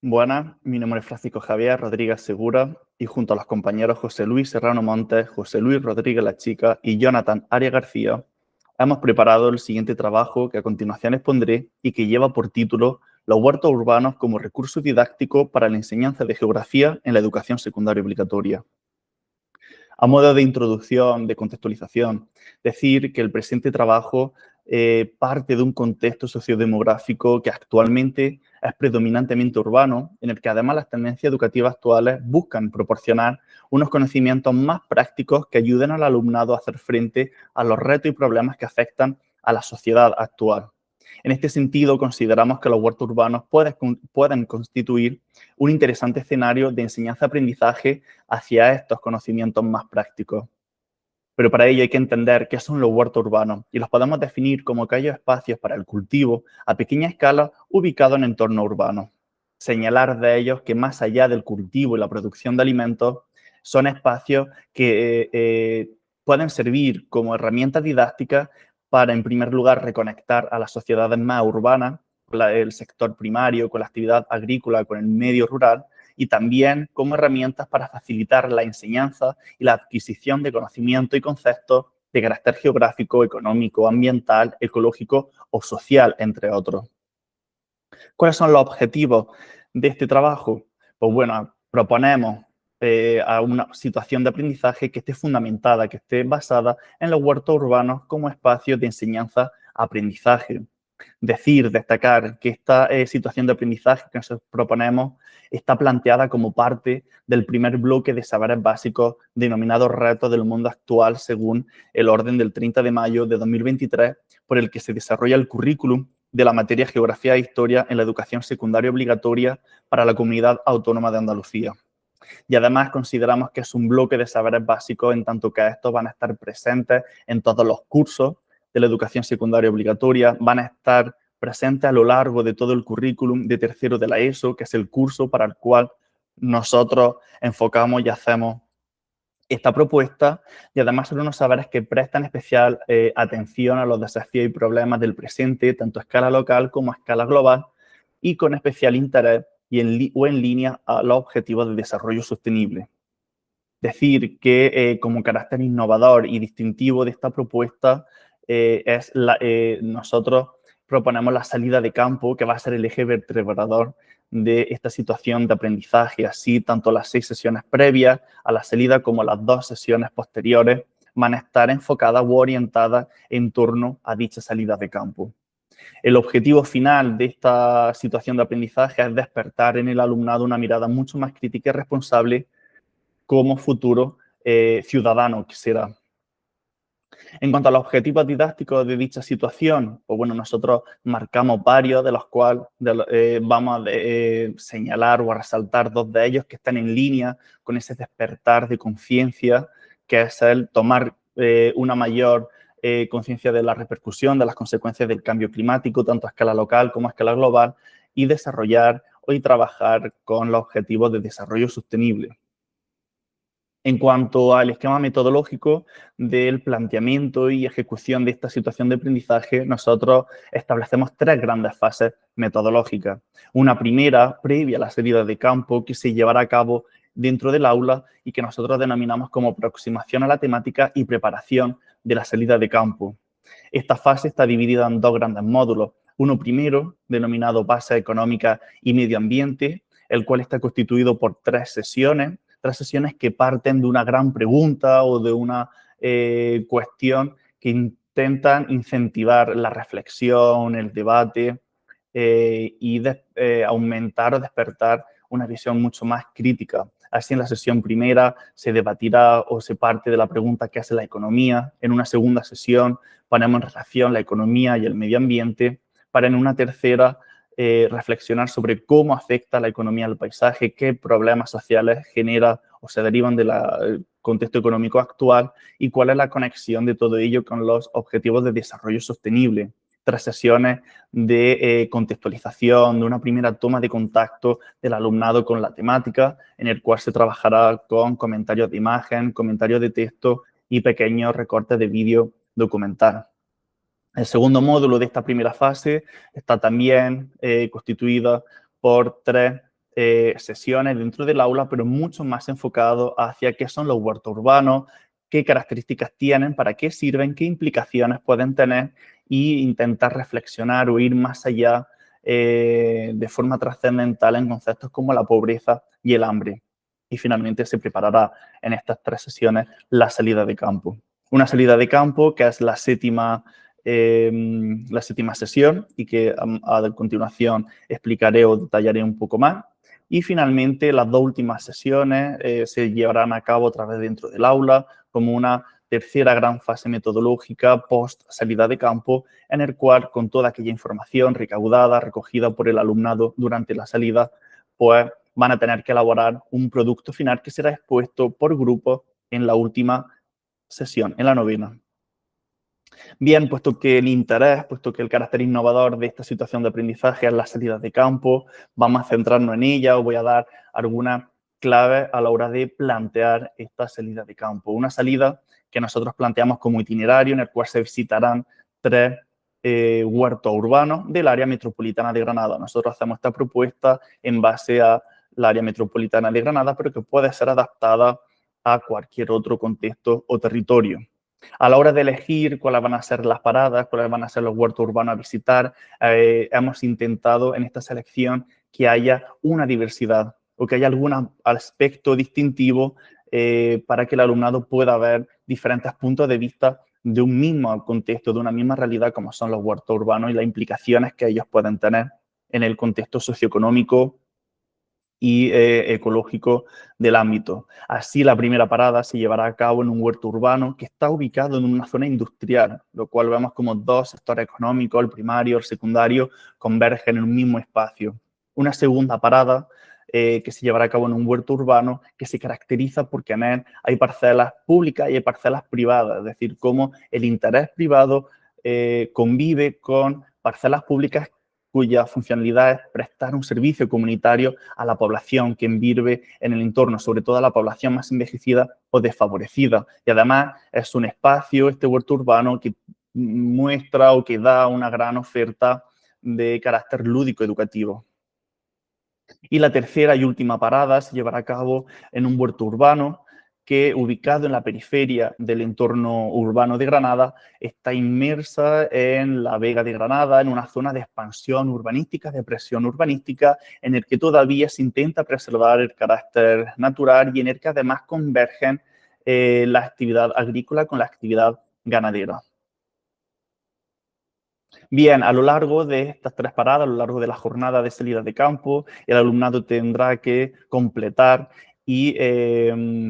Buenas, mi nombre es Francisco Javier Rodríguez Segura y junto a los compañeros José Luis Serrano Montes, José Luis Rodríguez La Chica y Jonathan Arias García, hemos preparado el siguiente trabajo que a continuación expondré y que lleva por título Los huertos urbanos como recurso didáctico para la enseñanza de geografía en la educación secundaria obligatoria. A modo de introducción, de contextualización, decir que el presente trabajo parte de un contexto sociodemográfico que actualmente es predominantemente urbano, en el que además las tendencias educativas actuales buscan proporcionar unos conocimientos más prácticos que ayuden al alumnado a hacer frente a los retos y problemas que afectan a la sociedad actual. En este sentido, consideramos que los huertos urbanos pueden constituir un interesante escenario de enseñanza-aprendizaje hacia estos conocimientos más prácticos. Pero para ello hay que entender qué son los huertos urbanos y los podemos definir como aquellos espacios para el cultivo a pequeña escala ubicados en entornos urbanos. Señalar de ellos que más allá del cultivo y la producción de alimentos, son espacios que pueden servir como herramientas didácticas para, en primer lugar, reconectar a las sociedades más urbanas, con el sector primario, con la actividad agrícola, con el medio rural, y también como herramientas para facilitar la enseñanza y la adquisición de conocimiento y conceptos de carácter geográfico, económico, ambiental, ecológico o social, entre otros. ¿Cuáles son los objetivos de este trabajo? Pues bueno, proponemos a una situación de aprendizaje que esté fundamentada, que esté basada en los huertos urbanos como espacios de enseñanza-aprendizaje. Destacar que esta situación de aprendizaje que nos proponemos está planteada como parte del primer bloque de saberes básicos denominados retos del mundo actual según el orden del 30 de mayo de 2023, por el que se desarrolla el currículum de la materia Geografía e Historia en la educación secundaria obligatoria para la Comunidad Autónoma de Andalucía. Y además consideramos que es un bloque de saberes básicos en tanto que estos van a estar presentes en todos los cursos de la educación secundaria obligatoria, van a estar presentes a lo largo de todo el currículum de tercero de la ESO, que es el curso para el cual nosotros enfocamos y hacemos esta propuesta, y además son unos saberes que prestan especial atención a los desafíos y problemas del presente, tanto a escala local como a escala global, y con especial interés o en línea a los objetivos de desarrollo sostenible. Decir que como carácter innovador y distintivo de esta propuesta nosotros proponemos la salida de campo, que va a ser el eje vertebrador de esta situación de aprendizaje. Así, tanto las 6 sesiones previas a la salida como las 2 sesiones posteriores van a estar enfocadas u orientadas en torno a dicha salida de campo. El objetivo final de esta situación de aprendizaje es despertar en el alumnado una mirada mucho más crítica y responsable como futuro ciudadano que será. En cuanto a los objetivos didácticos de dicha situación, pues bueno, nosotros marcamos varios, de los cuales vamos a señalar o a resaltar 2 de ellos que están en línea con ese despertar de conciencia, que es el tomar una mayor conciencia de la repercusión, de las consecuencias del cambio climático, tanto a escala local como a escala global, y desarrollar y trabajar con los objetivos de desarrollo sostenible. En cuanto al esquema metodológico del planteamiento y ejecución de esta situación de aprendizaje, nosotros establecemos 3 grandes fases metodológicas. Una primera, previa a la salida de campo, que se llevará a cabo dentro del aula y que nosotros denominamos como aproximación a la temática y preparación de la salida de campo. Esta fase está dividida en 2 grandes módulos. Uno primero, denominado Base Económica y Medio Ambiente, el cual está constituido por 3 sesiones que parten de una gran pregunta o de una cuestión que intentan incentivar la reflexión, el debate y aumentar o despertar una visión mucho más crítica. Así, en la sesión primera se debatirá o se parte de la pregunta ¿qué hace la economía? En una segunda sesión ponemos en relación la economía y el medio ambiente, para en una tercera reflexionar sobre cómo afecta la economía al paisaje, qué problemas sociales genera o se derivan del contexto económico actual y cuál es la conexión de todo ello con los objetivos de desarrollo sostenible. 3 sesiones de contextualización, de una primera toma de contacto del alumnado con la temática, en el cual se trabajará con comentarios de imagen, comentarios de texto y pequeños recortes de vídeo documental. El segundo módulo de esta primera fase está también constituido por 3 sesiones dentro del aula, pero mucho más enfocado hacia qué son los huertos urbanos, qué características tienen, para qué sirven, qué implicaciones pueden tener e intentar reflexionar o ir más allá de forma trascendental en conceptos como la pobreza y el hambre. Y finalmente se preparará en estas 3 sesiones la salida de campo. Una salida de campo que es la séptima sesión y que a continuación explicaré o detallaré un poco más. Y finalmente las 2 últimas sesiones se llevarán a cabo otra vez dentro del aula como una tercera gran fase metodológica post salida de campo, en el cual con toda aquella información recaudada, recogida por el alumnado durante la salida, pues van a tener que elaborar un producto final que será expuesto por grupo en la última sesión, en la 9ª. Bien, puesto que el interés, puesto que el carácter innovador de esta situación de aprendizaje es la salida de campo, vamos a centrarnos en ella. Os voy a dar algunas claves a la hora de plantear esta salida de campo. Una salida que nosotros planteamos como itinerario en el cual se visitarán 3 huertos urbanos del área metropolitana de Granada. Nosotros hacemos esta propuesta en base al área metropolitana de Granada, pero que puede ser adaptada a cualquier otro contexto o territorio. A la hora de elegir cuáles van a ser las paradas, cuáles van a ser los huertos urbanos a visitar, hemos intentado en esta selección que haya una diversidad o que haya algún aspecto distintivo para que el alumnado pueda ver diferentes puntos de vista de un mismo contexto, de una misma realidad como son los huertos urbanos y las implicaciones que ellos pueden tener en el contexto socioeconómico y ecológico del ámbito. Así, la primera parada se llevará a cabo en un huerto urbano que está ubicado en una zona industrial, lo cual vemos como 2 sectores económicos, el primario, el secundario, convergen en un mismo espacio. Una segunda parada que se llevará a cabo en un huerto urbano que se caracteriza porque en él hay parcelas públicas y hay parcelas privadas, es decir, cómo el interés privado convive con parcelas públicas cuya funcionalidad es prestar un servicio comunitario a la población que vive en el entorno, sobre todo a la población más envejecida o desfavorecida. Y además es un espacio, este huerto urbano, que muestra o que da una gran oferta de carácter lúdico educativo. Y la tercera y última parada se llevará a cabo en un huerto urbano que, ubicado en la periferia del entorno urbano de Granada, está inmersa en la Vega de Granada, en una zona de expansión urbanística, de presión urbanística, en el que todavía se intenta preservar el carácter natural y en el que además convergen la actividad agrícola con la actividad ganadera. Bien, a lo largo de estas 3 paradas, a lo largo de la jornada de salida de campo, el alumnado tendrá que completar y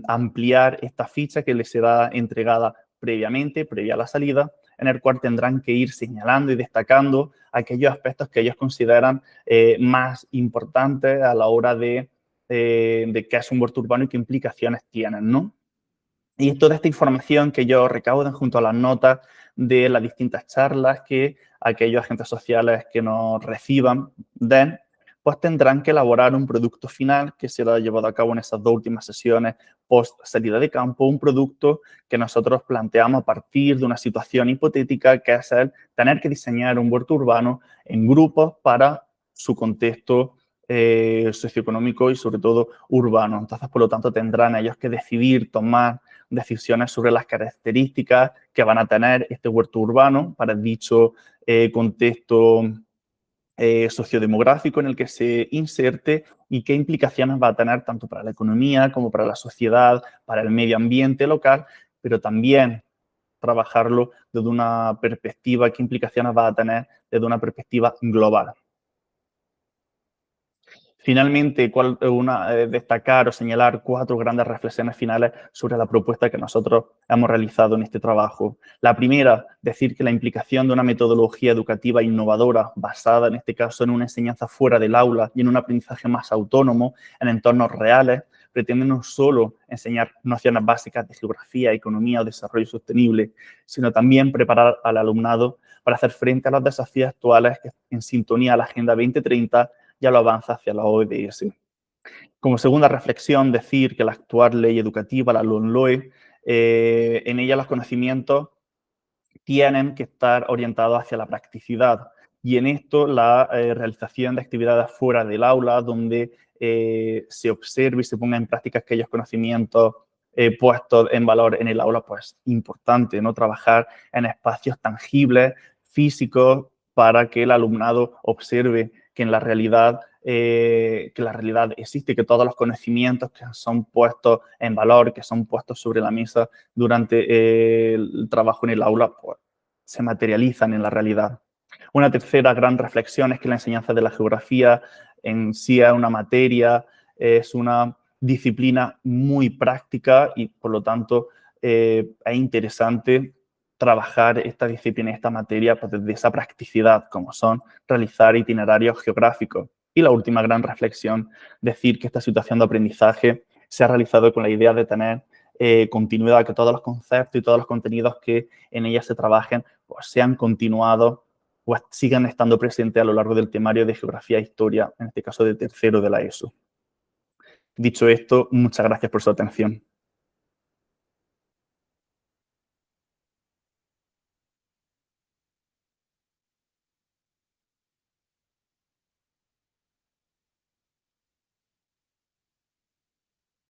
ampliar esta ficha que les será entregada previamente, previa a la salida, en el cual tendrán que ir señalando y destacando aquellos aspectos que ellos consideran más importantes a la hora de qué es un huerto urbano y qué implicaciones tienen, ¿no? Y toda esta información que ellos recaudan junto a las notas de las distintas charlas que aquellos agentes sociales que nos reciban den, pues tendrán que elaborar un producto final que será llevado a cabo en esas 2 últimas sesiones post salida de campo, un producto que nosotros planteamos a partir de una situación hipotética, que es el tener que diseñar un huerto urbano en grupos para su contexto socioeconómico y sobre todo urbano. Entonces, por lo tanto, tendrán ellos que decidir, tomar decisiones sobre las características que van a tener este huerto urbano para dicho contexto sociodemográfico en el que se inserte y qué implicaciones va a tener tanto para la economía como para la sociedad, para el medio ambiente local, pero también trabajarlo desde una perspectiva, qué implicaciones va a tener desde una perspectiva global. Finalmente, destacar o señalar 4 grandes reflexiones finales sobre la propuesta que nosotros hemos realizado en este trabajo. La primera, decir que la implicación de una metodología educativa innovadora, basada en este caso en una enseñanza fuera del aula y en un aprendizaje más autónomo, en entornos reales, pretende no solo enseñar nociones básicas de geografía, economía o desarrollo sostenible, sino también preparar al alumnado para hacer frente a los desafíos actuales en sintonía a la Agenda 2030 ya lo avanza hacia la ODS. Como segunda reflexión, decir que la actual ley educativa, la LOMLOE, en ella los conocimientos tienen que estar orientados hacia la practicidad y en esto la realización de actividades fuera del aula, donde se observe y se ponga en práctica aquellos conocimientos puestos en valor en el aula, pues importante, ¿no? Trabajar en espacios tangibles, físicos, para que el alumnado observe que en la realidad existe, que todos los conocimientos que son puestos en valor, que son puestos sobre la mesa durante el trabajo en el aula, pues se materializan en la realidad. Una tercera gran reflexión es que la enseñanza de la geografía en sí es una materia, es una disciplina muy práctica y, por lo tanto, es interesante trabajar esta disciplina, esta materia, pues desde esa practicidad, como son realizar itinerarios geográficos. Y la última gran reflexión, decir que esta situación de aprendizaje se ha realizado con la idea de tener continuidad, que todos los conceptos y todos los contenidos que en ella se trabajen pues, sean continuados, pues sigan estando presentes a lo largo del temario de Geografía e Historia, en este caso de tercero de la ESO. Dicho esto, muchas gracias por su atención.